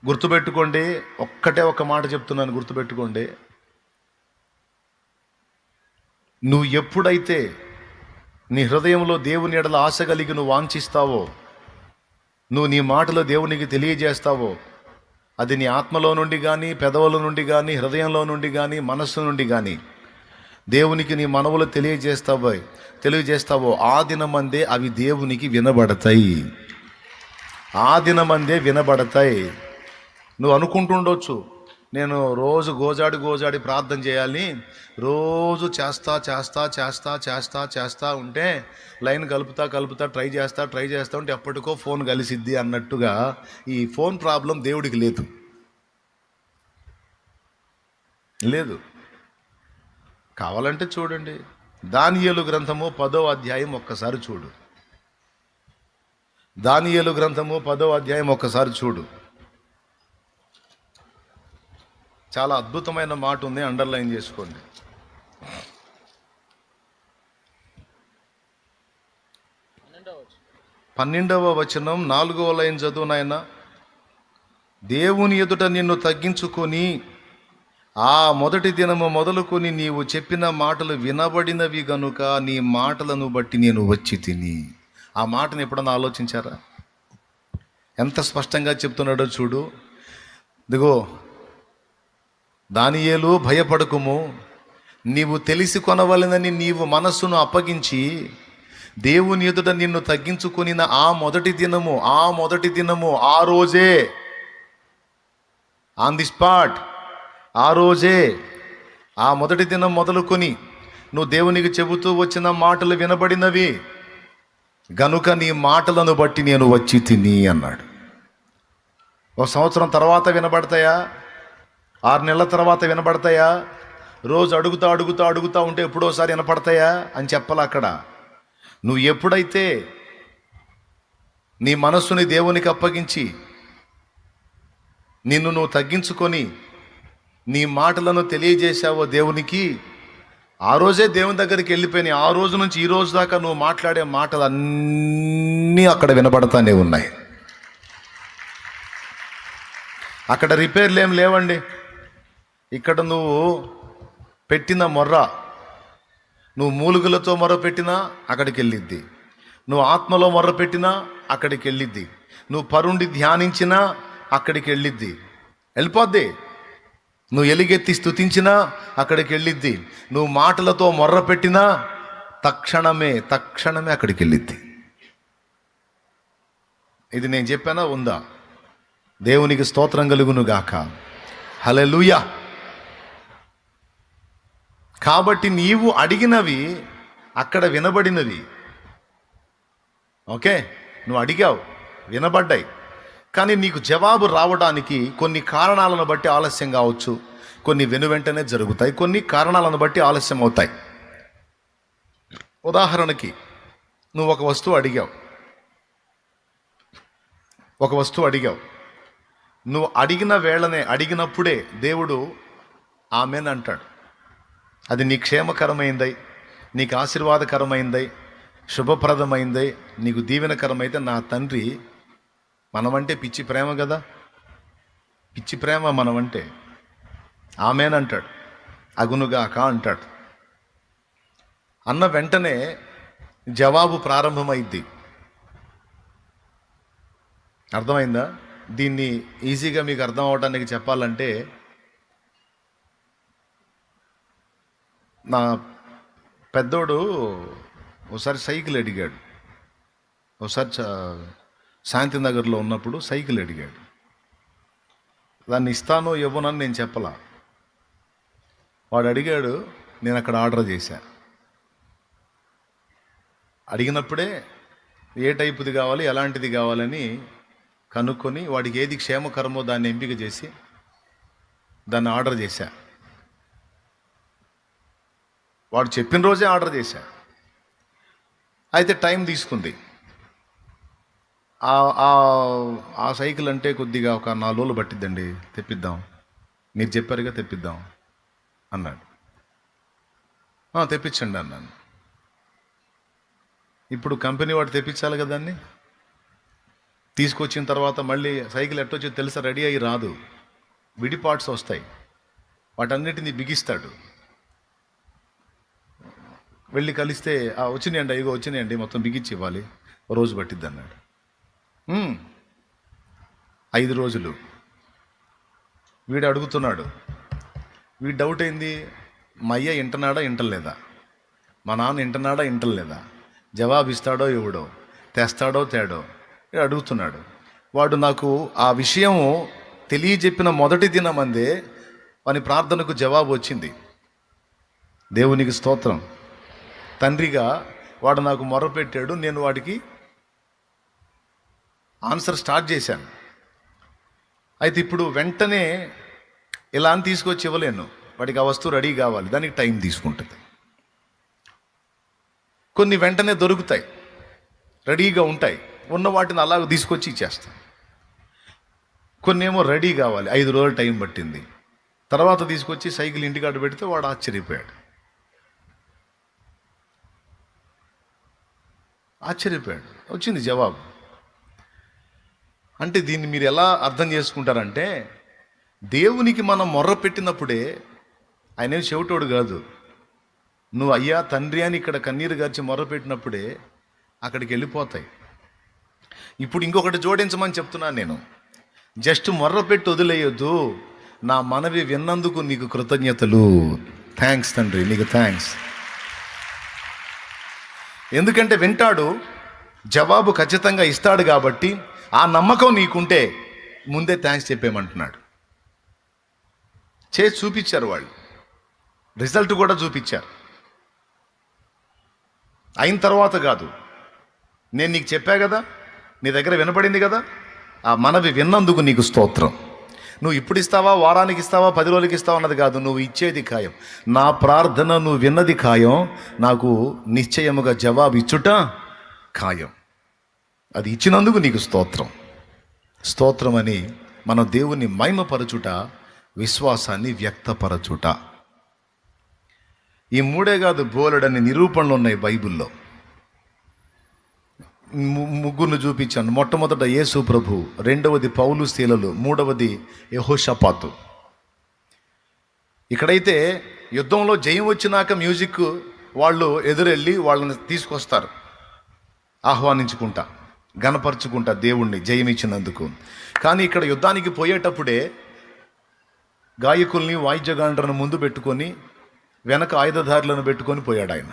గుర్తుపెట్టుకోండి, ఒక్కటే ఒక్క మాట చెప్తున్నాను, గుర్తుపెట్టుకోండి. నువ్వు ఎప్పుడైతే నీ హృదయంలో దేవుని ఎడల ఆశ కలిగి నువ్వు వాంఛిస్తావో, నువ్వు నీ మాటలో దేవునికి తెలియజేస్తావో, అది నీ ఆత్మలో నుండి కానీ, పెదవుల నుండి కానీ, హృదయంలో నుండి కానీ, మనస్సు నుండి కానీ దేవునికి నీ మనవులు తెలియజేస్తావో ఆ దినమందే అవి దేవునికి వినబడతాయి. ఆ దినమందే వినబడతాయి. నువ్వు అనుకుంటుండొచ్చు, నేను రోజు గోజాడి ప్రార్థన చేయాలి, రోజు చేస్తా ఉంటే లైన్ కలుపుతా ట్రై చేస్తా ఉంటే ఎప్పటికో ఫోన్ కలిసిద్ది అన్నట్టుగా ఈ ఫోన్ ప్రాబ్లం దేవుడికి లేదు. కావాలంటే చూడండి, దానియేలు గ్రంథము 10వ అధ్యాయం ఒక్కసారి చూడు. దానియేలు గ్రంథము 10వ అధ్యాయం ఒక్కసారి చూడు. చాలా అద్భుతమైన మాట ఉంది, అండర్లైన్ చేసుకోండి. పన్నెండవ వచనం 4వ లైన్ చదువు నాయన. దేవుని ఎదుట నిన్ను తగ్గించుకొని ఆ మొదటి దినము మొదలుకొని నీవు చెప్పిన మాటలు వినబడినవి గనుక నీ మాటలను బట్టి నేను వచ్చి తిని. ఆ మాటను ఎప్పుడన్నా ఆలోచించారా? ఎంత స్పష్టంగా చెప్తున్నాడో చూడు. ఇదిగో దానియేలు, భయపడకుము, నీవు తెలిసి కొనవలెనని నీవు మనస్సును అప్పగించి దేవుని ఎదుట నిన్ను తగ్గించుకొనిన ఆ మొదటి దినము ఆ రోజే, ఆన్ ది స్పాట్, ఆ రోజే, ఆ మొదటి దినం మొదలుకొని నువ్వు దేవునికి చెబుతూ వచ్చిన మాటలు వినబడినవి గనుక నీ మాటలను బట్టి నేను వచ్చి తిని అన్నాడు. ఒక సంవత్సరం తర్వాత వినబడతాయా? 6 నెలల తర్వాత వినబడతాయా? రోజు అడుగుతా ఉంటే ఎప్పుడోసారి వినపడతాయా అని చెప్పాలి. అక్కడ నువ్వు ఎప్పుడైతే నీ మనస్సుని దేవునికి అప్పగించి నిన్ను నువ్వు తగ్గించుకొని నీ మాటలను తెలియజేశావో దేవునికి, ఆ రోజే దేవుని దగ్గరికి వెళ్ళిపోయినాయి. ఆ రోజు నుంచి ఈ రోజు దాకా నువ్వు మాట్లాడే మాటలు అన్నీ అక్కడ వినబడతానే ఉన్నాయి. అక్కడ రిపేర్లు ఏం లేవండి. ఇక్కడ నువ్వు పెట్టిన మొర్ర, నువ్వు మూలుగులతో మొర్ర పెట్టినా అక్కడికి వెళ్ళిద్ది, నువ్వు ఆత్మలో మొర్ర పెట్టినా అక్కడికి వెళ్ళిద్ది, నువ్వు పరుండి ధ్యానించినా అక్కడికి వెళ్ళిపోద్ది, నువ్వు ఎలుగెత్తి స్తుతించినా అక్కడికి వెళ్ళిద్ది, నువ్వు మాటలతో మొర్ర పెట్టినా తక్షణమే అక్కడికి వెళ్ళిద్ది. ఇది నేను చెప్పానా? ఉందా? దేవునికి స్తోత్రం కలుగును గాక. హల్లెలూయా. కాబట్టి నీవు అడిగినవి అక్కడ వినబడినవి. ఓకే, నువ్వు అడిగావు, వినబడ్డాయి. కానీ నీకు జవాబు రావడానికి కొన్ని కారణాలను బట్టి ఆలస్యం కావచ్చు, కొన్ని వెనువెంటనే జరుగుతాయి, కొన్ని కారణాలను బట్టి ఆలస్యం అవుతాయి. ఉదాహరణకి నువ్వు ఒక వస్తువు అడిగావు, నువ్వు అడిగిన వేళనే, అడిగినప్పుడే దేవుడు ఆమెన్ అంటాడు. అది నీ క్షేమకరమైందై, నీకు ఆశీర్వాదకరమైందై, శుభప్రదమైందై, నీకు దీవెనకరమైతే నా తండ్రి, మనమంటే పిచ్చి ప్రేమ కదా, పిచ్చి ప్రేమ మనమంటే, ఆమెన్ అంటాడు, అగునుగాక అంటాడు. అన్న వెంటనే జవాబు ప్రారంభమైద్ది. అర్థమైందా? దీన్ని ఈజీగా మీకు అర్థం అవడానికి చెప్పాలంటే, నా పెద్దోడు ఒకసారి సైకిల్ అడిగాడు. ఒకసారి శాంతినగర్లో ఉన్నప్పుడు సైకిల్ అడిగాడు. దాన్ని ఇస్తానో ఇవ్వనని నేను చెప్పలా. వాడు అడిగాడు, నేను అక్కడ ఆర్డర్ చేశా. అడిగినప్పుడే ఏ టైపుది కావాలి, ఎలాంటిది కావాలని కనుక్కొని వాడికి ఏది క్షేమకరమో దాన్ని ఎంపిక చేసి దాన్ని ఆర్డర్ చేశా. వాడు చెప్పిన రోజే ఆర్డర్ చేశా. అయితే టైం తీసుకుంది. ఆ సైకిల్ అంటే కొద్దిగా ఒక 4 రోజులు పట్టిద్దండి, తెప్పిద్దాం, మీరు చెప్పారుగా తెప్పిద్దాం అన్నాడు. తెప్పించండి అన్నాను. ఇప్పుడు కంపెనీ వాడు తెప్పించాలి కదండి. తీసుకొచ్చిన తర్వాత మళ్ళీ సైకిల్ ఎట్టొచ్చో తెలుసా, రెడీ అయ్యి రాదు, విడి పార్ట్స్ వస్తాయి, వాటన్నిటిని బిగిస్తాడు. వెళ్ళి కలిస్తే వచ్చినాయండి, అయ్యో వచ్చినాయండి, మొత్తం బిగించి ఇవ్వాలి, రోజు పట్టిద్ది అన్నాడు. 5 రోజులు వీడు అడుగుతున్నాడు. వీడు డౌట్ అయింది, మా అయ్య వింటున్నాడా వింటలేదా, మా నాన్న వింటున్నాడా వింటలేదా, జవాబు ఇస్తాడో ఇవ్వడో, తెస్తాడో తేడో అడుగుతున్నాడు. వాడు నాకు ఆ విషయం తెలియజెప్పిన మొదటి దినమందే వాని ప్రార్థనకు జవాబు వచ్చింది. దేవునికి స్తోత్రం. తండ్రిగా వాడు నాకు మొరపెట్టాడు, నేను వాడికి ఆన్సర్ స్టార్ట్ చేశాను. అయితే ఇప్పుడు వెంటనే ఇలా అని తీసుకొచ్చి ఇవ్వలేను, వాడికి ఆ వస్తువు రెడీ కావాలి, దానికి టైం తీసుకుంటుంది. కొన్ని వెంటనే దొరుకుతాయి, రెడీగా ఉంటాయి, ఉన్న వాటిని అలాగ తీసుకొచ్చి ఇచ్చేస్తాను. కొన్ని ఏమో రెడీ కావాలి, 5 రోజులు టైం పట్టింది. తర్వాత తీసుకొచ్చి సైకిల్ ఇంటికాడ పెడితే వాడు ఆశ్చర్యపోయాడు. వచ్చింది జవాబు. అంటే దీన్ని మీరు ఎలా అర్థం చేసుకుంటారంటే, దేవునికి మనం మొర్ర పెట్టినప్పుడే, ఆయన చెవిటోడు కాదు, నువ్వు అయ్యా తండ్రి అని ఇక్కడ కన్నీరు గార్చి మొర్ర పెట్టినప్పుడే అక్కడికి వెళ్ళిపోతాయి. ఇప్పుడు ఇంకొకటి జోడించమని చెప్తున్నాను నేను, జస్ట్ మొర్ర పెట్టి వదిలేయొద్దు, నా మనవి విన్నందుకు నీకు కృతజ్ఞతలు, థ్యాంక్స్ తండ్రి, నీకు థ్యాంక్స్. ఎందుకంటే వింటాడు, జవాబు ఖచ్చితంగా ఇస్తాడు కాబట్టి ఆ నమ్మకం నీకుంటే ముందే థ్యాంక్స్ చెప్పేయమంటున్నాడు. చేసి చూపించారు వాళ్ళు, రిజల్ట్ కూడా చూపించారు. అయిన తర్వాత కాదు, నేను నీకు చెప్పా కదా, నీ దగ్గర వినపడింది కదా, ఆ మనవి విన్నందుకు నీకు స్తోత్రం. నువ్వు ఇప్పుడు ఇస్తావా, వారానికి ఇస్తావా, 10 రోజులకి ఇస్తావా అన్నది కాదు, నువ్వు ఇచ్చేది ఖాయం. నా ప్రార్థన నువ్వు విన్నది ఖాయం, నాకు నిశ్చయముగా జవాబు ఇచ్చుట ఖాయం. అది ఇచ్చినందుకు నీకు స్తోత్రం. స్తోత్రం అని మన దేవుని మహిమపరచుట, విశ్వాసాన్ని వ్యక్తపరచుట. ఈ 3 కాదు, బోలెడని నిరూపణలు ఉన్నాయి బైబిల్లో. 3 చూపించాను. మొట్టమొదట యేసు ప్రభు, రెండవది పౌలు శీలలు, మూడవది యెహోషాపాతు. ఇక్కడైతే యుద్ధంలో జయం వచ్చినాక మ్యూజిక్ వాళ్ళు ఎదురెళ్ళి వాళ్ళని తీసుకొస్తారు, ఆహ్వానించుకుంటా, గణపరుచుకుంటా దేవుణ్ణి జయం ఇచ్చినందుకు. కానీ ఇక్కడ యుద్ధానికి పోయేటప్పుడే గాయకుల్ని, వాయిద్యగాండ్రను ముందు పెట్టుకొని వెనక ఆయుధధారులను పెట్టుకొని పోయాడు ఆయన.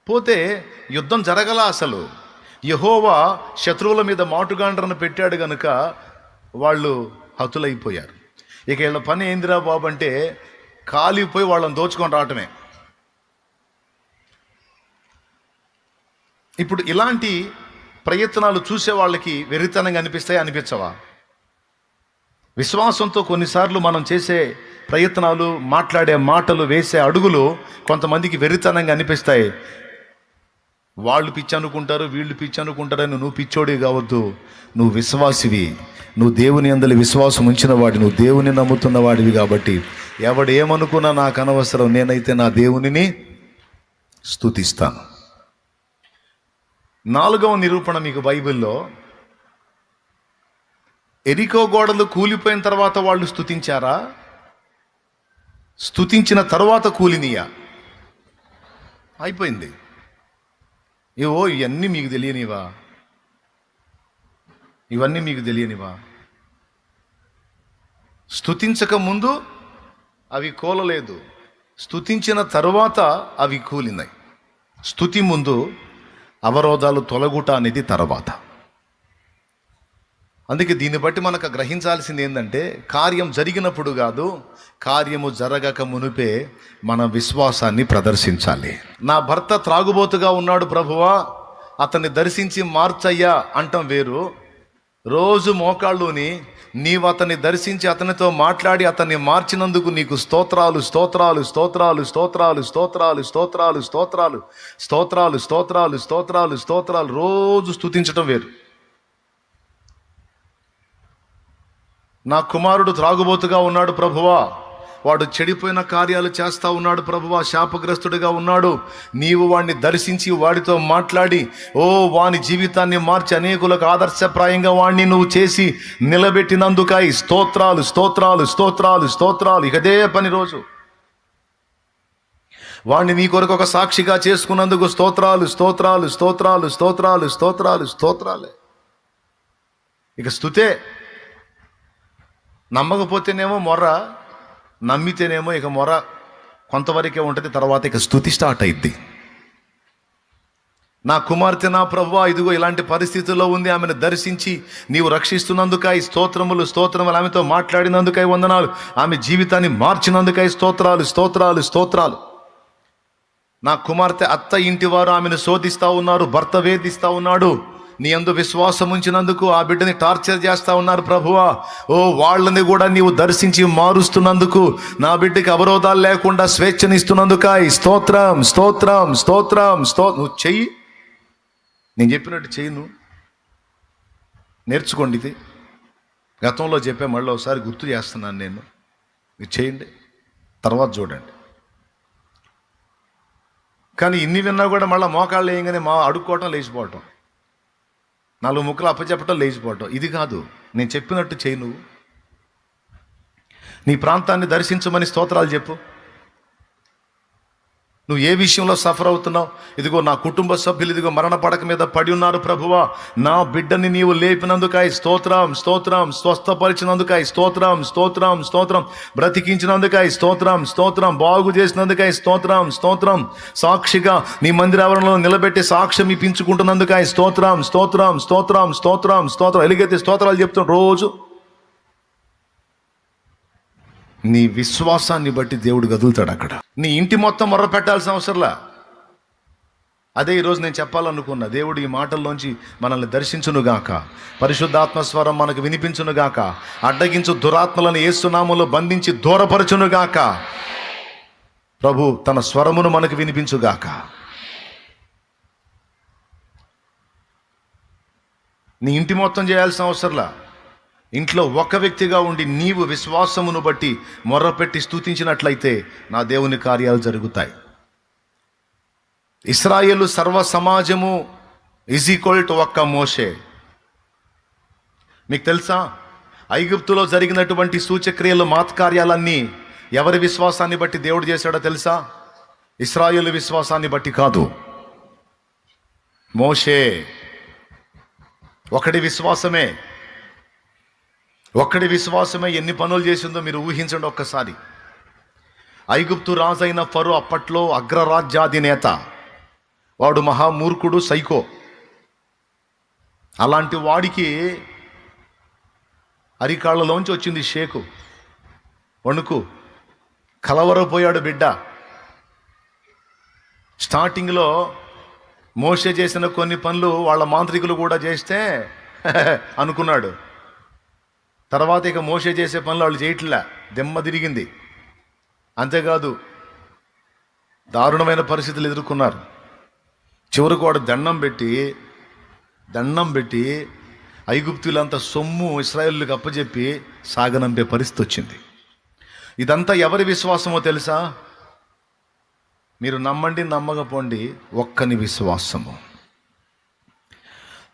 పోతే యుద్ధం జరగల. అసలు యెహోవా శత్రువుల మీద మాటుగాండ్రను పెట్టాడు గనుక వాళ్ళు హతులైపోయారు. ఇక వీళ్ళ పని ఏందిరా బాబు అంటే, కాలిపోయి వాళ్ళని దోచుకొని రావటమే. ఇప్పుడు ఇలాంటి ప్రయత్నాలు చూసే వాళ్ళకి వెర్రితనంగా అనిపిస్తాయి, అనిపించవా? విశ్వాసంతో కొన్నిసార్లు మనం చేసే ప్రయత్నాలు, మాట్లాడే మాటలు, వేసే అడుగులు కొంతమందికి వెర్రితనంగా అనిపిస్తాయి. వాళ్ళు పిచ్చి అనుకుంటారు, వీళ్ళు పిచ్చి అనుకుంటారని నువ్వు పిచ్చోడి కావద్దు. నువ్వు విశ్వాసివి, నువ్వు దేవుని యందలి విశ్వాసం ఉంచిన వాడి, నువ్వు దేవుని నమ్ముతున్న వాడివి కాబట్టి ఎవడు ఏమనుకున్నా నాకు అనవసరం, నేనైతే నా దేవునిని స్తుతిస్తాను. 4వ నిరూపణ మీకు బైబిల్లో, ఎరికో గోడలు కూలిపోయిన తర్వాత వాళ్ళు స్తుతించారా, స్తుతించిన తర్వాత కూలినియా? అయిపోయింది. ఏవో ఇవన్నీ మీకు తెలియనివా? ఇవన్నీ మీకు తెలియనివా? స్తుతించక ముందు అవి కూలలేదు, స్తుతించిన తరువాత అవి కూలినాయి. స్తుతి ముందు, అవరోధాలు తొలగుట అనేది తర్వాత. అందుకే దీన్ని బట్టి మనకు గ్రహించాల్సింది ఏంటంటే, కార్యం జరిగినప్పుడు కాదు, కార్యము జరగక మునిపే మన విశ్వాసాన్ని ప్రదర్శించాలి. నా భర్త త్రాగుబోతుగా ఉన్నాడు ప్రభువా, అతన్ని దర్శించి మార్చయ్యా అంటాం వేరు. రోజు మోకాళ్ళుని నీవు అతన్ని దర్శించి అతనితో మాట్లాడి అతన్ని మార్చినందుకు నీకు స్తోత్రాలు, స్తోత్రాలు, స్తోత్రాలు, స్తోత్రాలు, స్తోత్రాలు, స్తోత్రాలు, స్తోత్రాలు, స్తోత్రాలు, స్తోత్రాలు, స్తోత్రాలు, స్తోత్రాలు, రోజు స్తుతించటం వేరు. నా కుమారుడు త్రాగుబోతుగా ఉన్నాడు ప్రభువా, వాడు చెడిపోయిన కార్యాలు చేస్తూ ఉన్నాడు ప్రభువా, శాపగ్రస్తుడిగా ఉన్నాడు. నీవు వాడిని దర్శించి వాడితో మాట్లాడి వాని జీవితాన్ని మార్చి అనేకులకు ఆదర్శప్రాయంగా వాడిని నువ్వు చేసి నిలబెట్టినందుకై స్తోత్రాలు స్తోత్రాలు స్తోత్రాలు స్తోత్రాలు. ఇకదే పని రోజు వాడిని నీ కొరకు ఒక సాక్షిగా చేసుకున్నందుకు స్తోత్రాలు స్తోత్రాలు స్తోత్రాలు స్తోత్రాలు స్తోత్రాలు స్తోత్రాలే. ఇక స్తుతే. నమ్మకపోతేనేమో మొర్ర, నమ్మితేనేమో ఇక మొర్ర కొంతవరకే ఉంటుంది, తర్వాత ఇక స్తుతి స్టార్ట్ అయింది. నా కుమార్తె నా ప్రభువా ఇదిగో ఇలాంటి పరిస్థితుల్లో ఉంది, ఆమెను దర్శించి నీవు రక్షిస్తున్నందుకై స్తోత్రములు స్తోత్రములు, ఆమెతో మాట్లాడినందుకై వందనాలు, ఆమె జీవితాన్ని మార్చినందుకై స్తోత్రాలు స్తోత్రాలు స్తోత్రాలు. నా కుమార్తె అత్త ఇంటి వారు ఆమెను శోధిస్తూ ఉన్నారు, భర్త వేధిస్తూ ఉన్నాడు, నీ యందు విశ్వాసం ఉంచినందుకు ఆ బిడ్డని టార్చర్ చేస్తూ ఉన్నారు ప్రభువా. వాళ్ళని కూడా నీవు దర్శించి మారుస్తున్నందుకు, నా బిడ్డకి అవరోధాలు లేకుండా స్వేచ్ఛనిస్తున్నందుకై స్తోత్రం స్తోత్రం స్తోత్రం నువ్వు చెయ్యి, నేను చెప్పినట్టు చెయ్యి, నువ్వు నేర్చుకోండి. ఇది గతంలో చెప్పే మళ్ళీ ఒకసారి గుర్తు చేస్తున్నాను నేను. ఇది చేయండి, తర్వాత చూడండి. కానీ ఇన్ని విన్నా కూడా మళ్ళీ మోకాళ్ళు వేయగానే అడుక్కోవటం, లేచిపోవటం, 4 ముక్కలు అప్పచెప్పటం, లేచిపోవటం. ఇది కాదు, నేను చెప్పినట్టు చేయి. నువ్వు నీ ప్రాంతాన్ని దర్శించమని స్తోత్రాలు చెప్పు. నువ్వు ఏ విషయంలో సఫర్ అవుతున్నావు? ఇదిగో నా కుటుంబ సభ్యులు ఇదిగో మరణ పడక మీద పడి ఉన్నారు ప్రభువా, నా బిడ్డని నీవు లేపినందుకై స్తోత్రం స్తోత్రం, స్వస్థపరిచినందుకై స్తోత్రం స్తోత్రం స్తోత్రం, బ్రతికించినందుకై స్తోత్రం స్తోత్రం, బాగు చేసినందుకై స్తోత్రం స్తోత్రం, సాక్షిగా నీ మందిరావరణలో నిలబెట్టి సాక్ష్యం ఇప్పించుకుంటున్నందుకై స్తోత్రం స్తోత్రం స్తోత్రం స్తోత్రం స్తోత్రం. ఎలుగైతే స్తోత్రాలు చెప్తాం రోజు. నీ విశ్వాసాన్ని బట్టి దేవుడు గదులుతాడు. అక్కడ నీ ఇంటి మొత్తం మొర్ర పెట్టాల్సిన అవసరంలా. అదే ఈరోజు నేను చెప్పాలనుకున్నా. దేవుడు ఈ మాటల్లోంచి మనల్ని దర్శించునుగాక, పరిశుద్ధాత్మస్వరం మనకు వినిపించునుగాక, అడ్డగించు దురాత్మలను యేసునామములో బంధించి దూరపరచునుగాక, ప్రభు తన స్వరమును మనకు వినిపించుగాక. నీ ఇంటి మొత్తం చేయాల్సిన అవసరంలా. ఇంట్లో ఒక వ్యక్తిగా ఉండి నీవు విశ్వాసమును బట్టి మొర్రపెట్టి స్తుతించినట్లయితే నా దేవుని కార్యాలు జరుగుతాయి. ఇశ్రాయేలు సర్వ సమాజము = ఒక్క మోషే. మీకు తెలుసా, ఐగుప్తులో జరిగినటువంటి సూచక్రియలు మాత్కార్యాలన్నీ ఎవరి విశ్వాసాన్ని బట్టి దేవుడు చేశాడో తెలుసా? ఇశ్రాయేలు విశ్వాసాన్ని బట్టి కాదు. మోషే ఒకడి విశ్వాసమే ఎన్ని పనులు చేసిందో మీరు ఊహించండి ఒక్కసారి. ఐగుప్తు రాజైన ఫరో అప్పట్లో అగ్రరాజ్యాధినేత, వాడు మహామూర్ఖుడు, సైకో. అలాంటి వాడికి అరికాళ్ళలోంచి వచ్చింది షేకు, వణుకు, కలవరపోయాడు బిడ్డ. స్టార్టింగ్లో మోషే చేసిన కొన్ని పనులు వాళ్ళ మాంత్రికులు కూడా చేస్తే అనుకున్నాడు. తర్వాత ఇక మోషే చేసే పనులు వాళ్ళు చేయట్లే, దెమ్మ తిరిగింది. అంతేకాదు, దారుణమైన పరిస్థితులు ఎదుర్కొన్నారు. చివరికి వాడు దండం పెట్టి ఐగుప్తులంతా సొమ్ము ఇశ్రాయేలుకి అప్పచెప్పి సాగనంపే పరిస్థితి వచ్చింది. ఇదంతా ఎవరి విశ్వాసమో తెలుసా? మీరు నమ్మండి నమ్మకపోండి, ఒక్కని విశ్వాసము.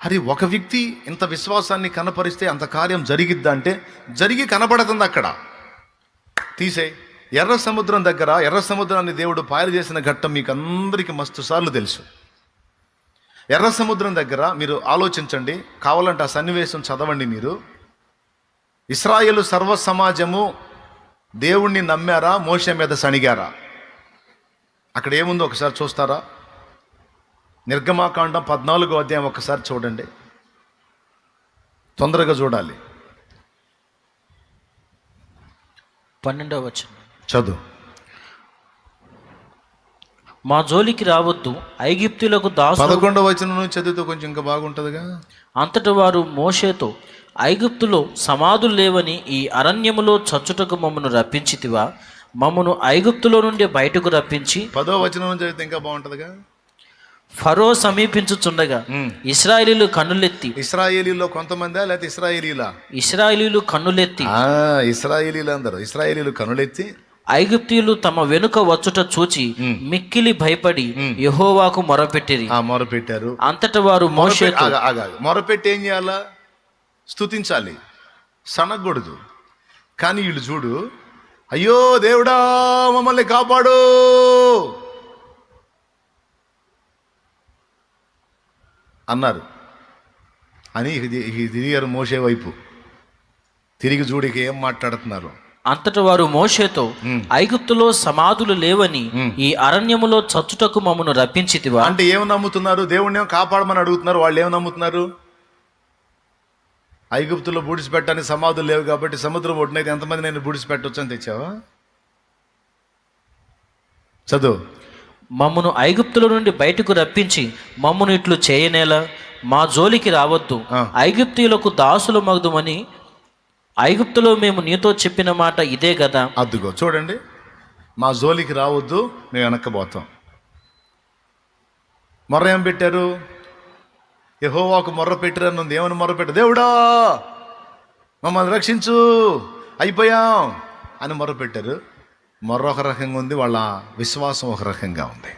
అది ఒక వ్యక్తి ఇంత విశ్వాసాన్ని కనపరిస్తే అంత కార్యం జరిగిద్దంటే జరిగి కనపడుతుంది. అక్కడ తీసే ఎర్ర సముద్రం దగ్గర, ఎర్ర సముద్రాన్ని దేవుడు పాయలు చేసిన ఘట్టం మీకు అందరికీ మస్తు సార్లు తెలుసు. ఎర్ర సముద్రం దగ్గర మీరు ఆలోచించండి, కావాలంటే ఆ సన్నివేశం చదవండి మీరు. ఇశ్రాయేలు సర్వ సమాజము దేవుణ్ణి నమ్మారా, మోషే మీద సణిగారా? అక్కడ ఏముందో ఒకసారి చూస్తారా? నిర్గమాకాండం 14వ అధ్యాయం ఒకసారి చూడండి, తొందరగా చూడాలి. 12వ వచనం చదువు. మా జోలికి రావద్దు, ఐగుప్తులకు దాసు. 11వ వచనం నుంచి చదివితే కొంచెం ఇంకా బాగుంటుందిగా. అంతటి వారు మోషేతో, ఐగుప్తులో సమాధులు లేవని ఈ అరణ్యములో చచ్చుటకు మమ్మను రప్పించితివా? మమ్మను ఐగుప్తులో నుండి బయటకు రప్పించి. 10వ వచనం నుంచి చదివితే ఇంకా బాగుంటుందిగా. ఫరో సమీపించుచుండగా ఇశ్రాయేలీలు కన్నులెత్తి. ఇశ్రాయేలీలో కొంతమందా లేకపోతే ఇశ్రాయేలీలా? ఇశ్రాయేలీలు కన్నులెత్తి. ఇశ్రాయేలీలు అందరూ ఇశ్రాయేలీలు కన్నులెత్తి ఐగుప్తీయులు తమ వెనుక వచ్చుట చూచి మిక్కిలి భయపడి యెహోవాకు మొరపెట్టిరి. మొరపెట్టారు. అంతట వారు మోషేతో మొరపెట్టి ఏం చేయాలా? స్తుతించాలి, సనగకూడదు. కానీ వీళ్ళు చూడు, అయ్యో దేవుడా మమ్మల్ని కాపాడు అన్నారు అని తిరిగారు మోషే వైపు. తిరిగి చూడికి ఏం మాట్లాడుతున్నారు. అంతట వారు మోషేతో, ఐగుప్తులో సమాధులు లేవని ఈ అరణ్యములో చచ్చుటకు మమ్మను రప్పించితివా? అంటే ఏం నమ్ముతున్నారు? దేవుణ్ణి ఏమో కాపాడమని అడుగుతున్నారు. వాళ్ళు ఏం నమ్ముతున్నారు? ఐగుప్తులో బూడిసిపెట్టడానికి సమాధులు లేవు కాబట్టి సముద్రం ఒడ్డునైతే ఎంతమంది నేను బూడిసిపెట్టవచ్చు అని తెచ్చావా? చదువు. మమ్మను ఐగుప్తుల నుండి బయటకు రప్పించి మమ్మను ఇట్లు చేయనేలా? మా జోలికి రావద్దు, ఐగుప్తీయులకు దాసులు మగుదుమని ఐగుప్తులో మేము నీతో చెప్పిన మాట ఇదే కదా. అద్దుగో చూడండి, మా జోలికి రావద్దు, మేము వెనక్కపోతాం. మొర్ర ఏం పెట్టారు? యెహోవాకు మొర్ర పెట్టిరని ఉంది. ఏమని మొర్ర పెట్టారు? దేవుడా మమ్మల్ని రక్షించు, అయిపోయాం అని మొర్ర పెట్టారు. మొర్ర ఒక రకంగా ఉంది, వాళ్ళ విశ్వాసం ఒక రకంగా ఉంది.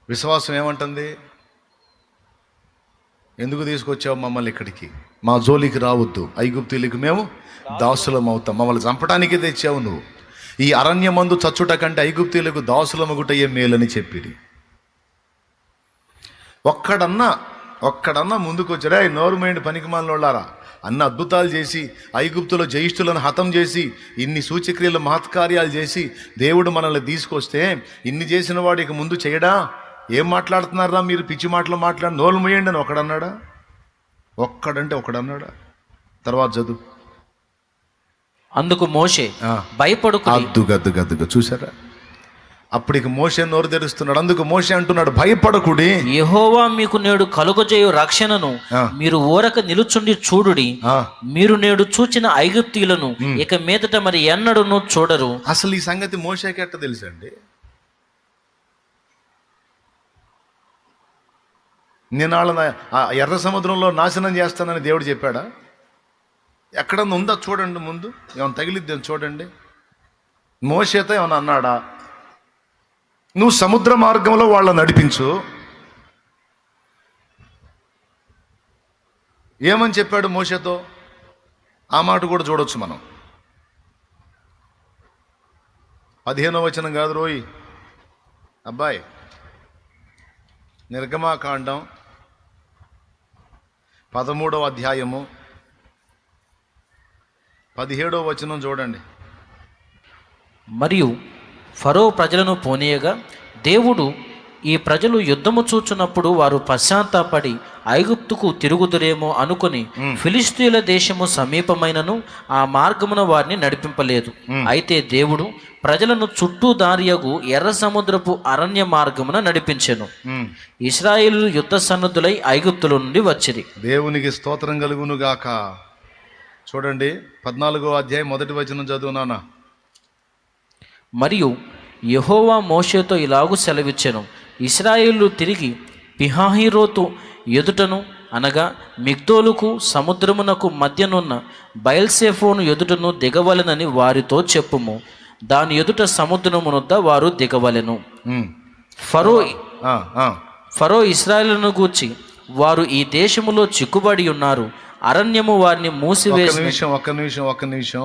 విశ్వాసం ఏమంటుంది? ఎందుకు తీసుకొచ్చావు మమ్మల్ని ఇక్కడికి? మా జోలికి రావద్దు, ఐగుప్తీయులకు మేము దాసులం అవుతాం, మమ్మల్ని చంపడానికే తెచ్చావు నువ్వు. ఈ అరణ్యమందు చచ్చుట కంటే ఐగుప్తీయులకు దాసులమగుటయ్యే మేలని చెప్పిరి. ఒక్కడన్నా ముందుకు వచ్చారా? నోరు మైండ్ పనికిమాలినోళ్ళారా, అన్న అద్భుతాలు చేసి ఐగుప్తులో జయిష్ఠులను హతం చేసి ఇన్ని సూచక్రియలు మహత్కార్యాలు చేసి దేవుడు మనల్ని తీసుకొస్తే ఇన్ని చేసిన వాడికి ముందు చేయడా? ఏం మాట్లాడుతున్నారా మీరు? పిచ్చి మాటలు మాట్లాడి నోరు మూయండి అని ఒకడన్నాడా? ఒకడన్నాడా? తర్వాత చదువు. అందుకు మోషే భయపడుకు. అద్దుగద్దుగద్దుగా చూసారా? అప్పటికి మోషే నోరు తెరుస్తున్నాడు. అందుకు మోషే అంటున్నాడు, భయపడకుడి, యెహోవా మీకు నేడు కలుగజేయు రక్షణను మీరు ఊరక నిలుచుండి చూడుడి. మీరు నేడు చూచిన ఐగుప్తీయులను ఇక మీదట మరి ఎన్నడూను చూడరు. అసలు ఈ సంగతి మోషేకి ఎట్ట తెలుసండి? నేను వాళ్ళ ఎర్ర సముద్రంలో నాశనం చేస్తానని దేవుడు చెప్పాడా? ఎక్కడన్నా ఉందా చూడండి, ముందు ఏమైనా తగిలిద్ది అని చూడండి. మోషేతో ఏమైనా అన్నాడా? నువ్వు సముద్ర మార్గంలో వాళ్ళని నడిపించు. ఏమని చెప్పాడు మోషేతో? ఆ మాట కూడా చూడొచ్చు మనం. 15వ వచనం కాదు రోయ్ అబ్బాయి, నిర్గమాకాండం 13వ అధ్యాయము 17వ వచనం చూడండి. మరియు ఫరో ప్రజలను పోనీయగా దేవుడు, ఈ ప్రజలు యుద్ధము చూచున్నప్పుడు వారు పశ్చాత్తాపడి ఐగుప్తుకు తిరుగుదురేమో అనుకుని ఫిలిష్తీయుల దేశము సమీపమైనను ఆ మార్గమున వారిని నడిపింపలేదు. అయితే దేవుడు ప్రజలను చుట్టూ దారియగు ఎర్ర సముద్రపు అరణ్య మార్గమున నడిపించెను. ఇశ్రాయేలు యుద్ధ సన్నుద్ధులై ఐగుప్తుల నుండి వచ్చిరి. దేవునికి స్తోత్రం కలుగును గాక. చూడండి 14వ అధ్యాయం 1వ వచనం చదువు నాన్న. మరియు యెహోవా మోషేతో ఇలాగు సెలవిచ్చెను, ఇశ్రాయేలు తిరిగి పిహాహిరోతు ఎదుటను అనగా మిగ్దోలుకు సముద్రమునకు మధ్యనున్న బయల్సెఫోను ఎదుటను దిగవలెనని వారితో చెప్పుము. దాని ఎదుట సముద్రమునొద్ద వారు దిగవలెను. ఫరో ఇశ్రాయేలును గూర్చి, వారు ఈ దేశములో చిక్కుబడి ఉన్నారు, అరణ్యము వారిని మూసివేసి. ఒక్క నిమిషం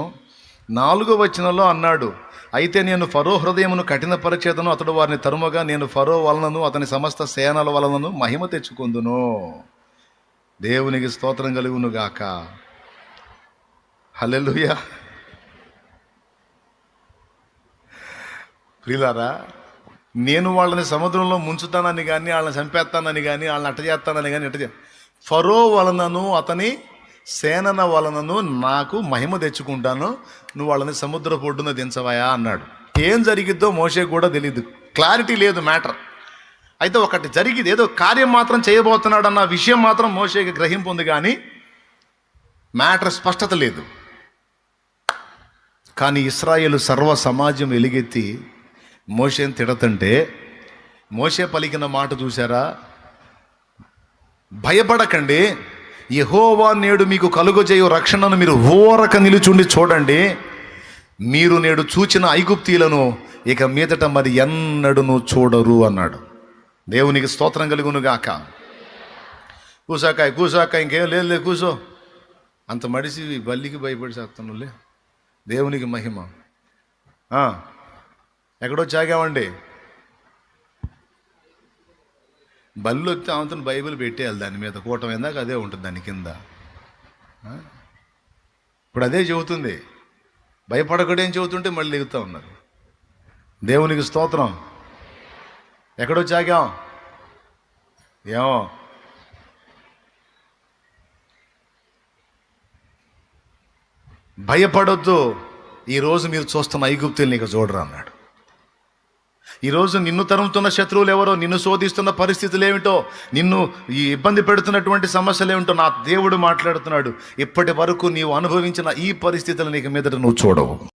4వ వచనంలో అన్నాడు, అయితే నేను ఫరో హృదయమును కఠినపరిచేదను, అతడు వారిని తరుమగా నేను ఫరో వలనను అతని సమస్త సేనల వలనను మహిమ తెచ్చుకుందును. దేవునికి స్తోత్రం కలుగును గాక. హల్లెలూయా. ప్రియులారా, నేను వాళ్ళని సముద్రంలో ముంచుతానని కానీ వాళ్ళని చంపేస్తానని కానీ వాళ్ళని అట్ట చేస్తానని కానీ ఫరో వలనను అతని సేనన వలనను నాకు మహిమ తెచ్చుకుంటాను, నువ్వు వాళ్ళని సముద్ర పొడ్డున దించవయా అన్నాడు. ఏం జరిగిద్దో మోషేకు కూడా తెలియదు, క్లారిటీ లేదు మ్యాటర్. అయితే ఒకటి జరిగింది, ఏదో కార్యం మాత్రం చేయబోతున్నాడు అన్న విషయం మాత్రం మోషేకి గ్రహింపు ఉంది, కానీ మ్యాటర్ స్పష్టత లేదు. కానీ ఇశ్రాయేలు సర్వ సమాజం ఎలుగెత్తి మోషేని తిడతంటే మోషే పలికిన మాట చూసారా? భయపడకండి, యెహోవా నేడు మీకు కలుగజేయు రక్షణను మీరు ఊరక నిలుచుండి చూడండి. మీరు నేడు చూచిన ఐగుప్తీయులను ఇక మీదట మరి ఎన్నడూ చూడరు అన్నాడు. దేవునికి స్తోత్రం కలుగును గాక. కూసాక ఇంకేం లేదు, కూసో. అంత మడిసి బల్లికి భయపడి చేస్తానులే. దేవునికి మహిమ. ఎక్కడో చాగామండి. బళ్ళు వస్తే ఆమెతో బైబిల్ పెట్టేయాలి దాని మీద, కూటం ఎందాక అదే ఉంటుంది దాని కింద. ఇప్పుడు అదే చెబుతుంది. భయపడకడేం చెబుతుంటే మళ్ళీ దిగుతూ ఉన్నారు. దేవునికి స్తోత్రం. ఎక్కడో చాగాం ఏమో. భయపడొద్దు, ఈరోజు మీరు చూస్తున్న ఐగుప్తుల్ని ఇక చూడరు అన్నాడు. ఈరోజు నిన్ను తరుముతున్న శత్రువులు ఎవరో, నిన్ను శోధిస్తున్న పరిస్థితులు ఏమిటో, నిన్ను ఈ ఇబ్బంది పెడుతున్నటువంటి సమస్యలు ఏమిటో నా దేవుడు మాట్లాడుతున్నాడు. ఇప్పటి వరకు నీవు అనుభవించిన ఈ పరిస్థితులను ఇక మీదట నువ్వు చూడవు.